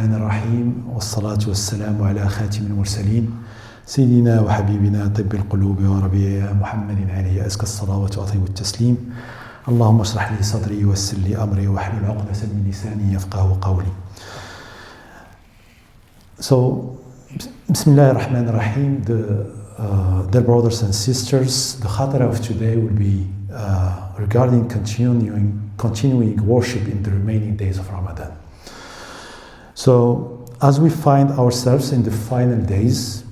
الرحمن الرحيم والصلاة والسلام على خاتم المرسلين سيدنا وحبيبنا طب القلوب وربيع محمد عليه أزكى الصلاة وأطيب التسليم. اللهم اشرح لي صدري ويسر لي أمري واحلل عقدة من لساني يفقهوا قولي. So, Bismillah ar-Rahman ar-Rahim, dear brothers and sisters, the khatara of today will be regarding continuing worship in the remaining days of Ramadan. So, as we find ourselves in the final days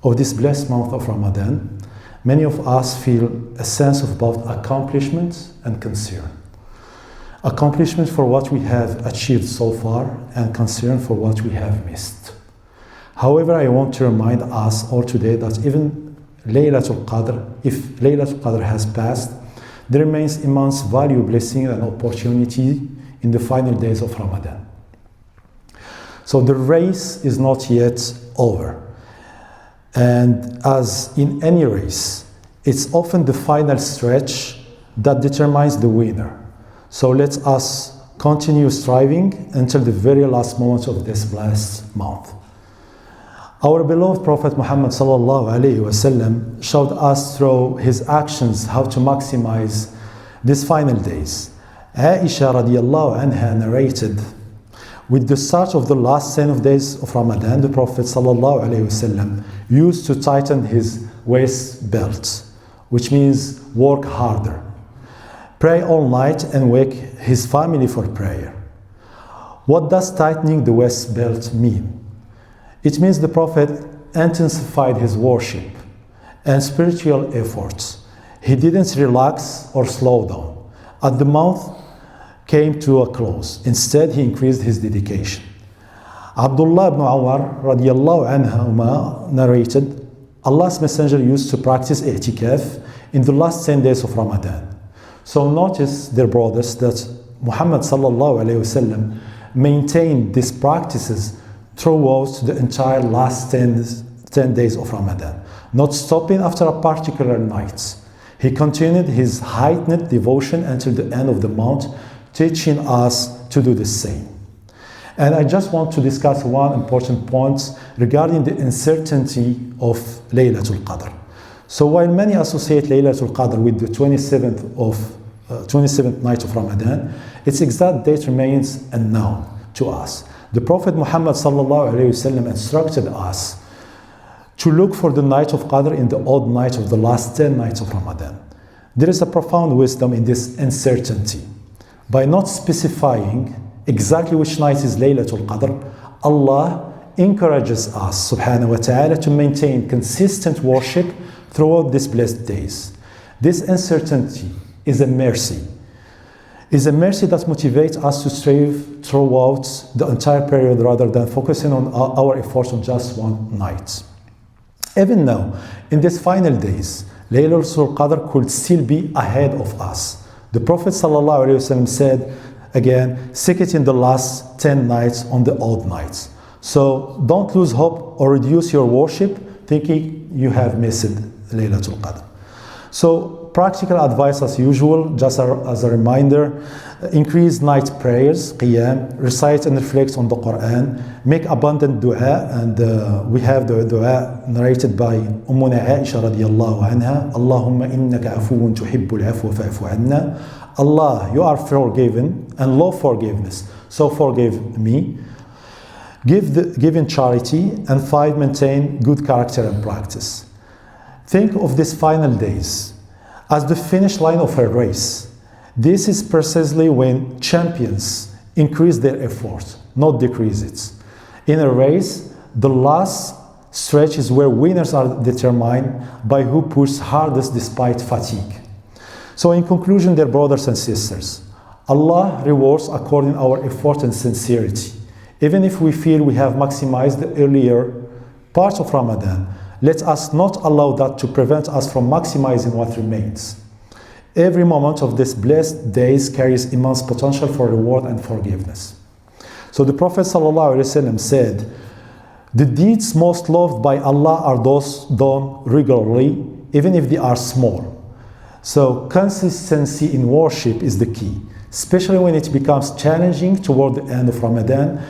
of this blessed month of Ramadan, many of us feel a sense of both accomplishment and concern. Accomplishment for what we have achieved so far and concern for what we have missed. However, I want to remind us all today that even Laylatul Qadr, if Laylatul Qadr has passed, there remains immense value, blessing and opportunity in the final days of Ramadan. So the race is not yet over. And as in any race, it's often the final stretch that determines the winner. So let us continue striving until the very last moment of this blessed month. Our beloved Prophet Muhammad sallallahu alaihi wasallam showed us through his actions how to maximize these final days. Aisha radiallahu anha narrated, with the start of the last 10 of days of Ramadan, the Prophet sallallahu alaihi wasallam used to tighten his waist belt, which means work harder, pray all night and wake his family for prayer. What does tightening the waist belt mean? It means the Prophet intensified his worship and spiritual efforts. He didn't relax or slow down. As the month came to a close, instead he increased his dedication. Abdullah ibn Umar radiallahu anhuma narrated, Allah's Messenger used to practice i'tikaf in the last 10 days of Ramadan. So notice, dear brothers, that Muhammad sallallahu alayhi wasallam maintained these practices throughout the entire last 10 days of Ramadan, not stopping after a particular night. He continued his heightened devotion until the end of the month, teaching us to do the same. And I just want to discuss one important point regarding the uncertainty of Laylatul Qadr. So while many associate Laylatul Qadr with the 27th night of Ramadan, its exact date remains unknown to us. The Prophet Muhammad sallallahu alaihi wasallam instructed us to look for the night of Qadr in the odd night of the last 10 nights of Ramadan. There is a profound wisdom in this uncertainty. By not specifying exactly which night is Laylatul Qadr, Allah encourages us subhanahu wa ta'ala to maintain consistent worship throughout these blessed days. This uncertainty is a mercy. Is a mercy that motivates us to strive throughout the entire period rather than focusing on our efforts on just one night. Even now, in these final days, Laylatul Qadr could still be ahead of us. The Prophet ﷺ said, again, seek it in the last 10 nights on the odd nights. So don't lose hope or reduce your worship thinking you have missed Laylatul Qadr. So practical advice as usual, just as a reminder, increase night prayers, qiyam, recite and reflect on the Quran, make abundant dua, and we have the dua narrated by Ummuna Aisha radiallahu anha, Allahumma innaka afuun tuhibbul afwa fa'fu anna. Allah, you are forgiven and love forgiveness, so forgive me. Give in charity, and 5, maintain good character and practice. Think of these final days as the finish line of a race. This is precisely when champions increase their effort, not decrease it. In a race, the last stretch is where winners are determined by who pushes hardest despite fatigue. So in conclusion, dear brothers and sisters, Allah rewards according to our effort and sincerity. Even if we feel we have maximized the earlier part of Ramadan, let us not allow that to prevent us from maximizing what remains. Every moment of these blessed days carries immense potential for reward and forgiveness. So the Prophet ﷺ said, the deeds most loved by Allah are those done regularly, even if they are small. So consistency in worship is the key, especially when it becomes challenging toward the end of Ramadan.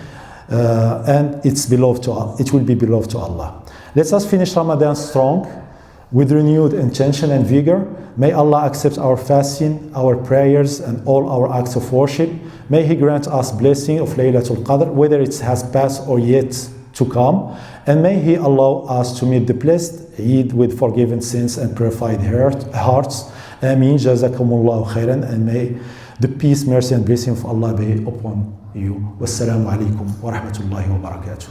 and it's beloved to Allah. It will be beloved to Allah. Let us finish Ramadan strong, with renewed intention and vigor. May Allah accept our fasting, our prayers, and all our acts of worship. May He grant us blessing of Laylatul Qadr, whether it has passed or yet to come. And may He allow us to meet the blessed Eid with forgiven sins and purified hearts. Ameen. Jazakumullahu khairan. And may the peace, mercy, and blessing of Allah be upon you. Wassalamu alaikum wa rahmatullahi wa barakatuh.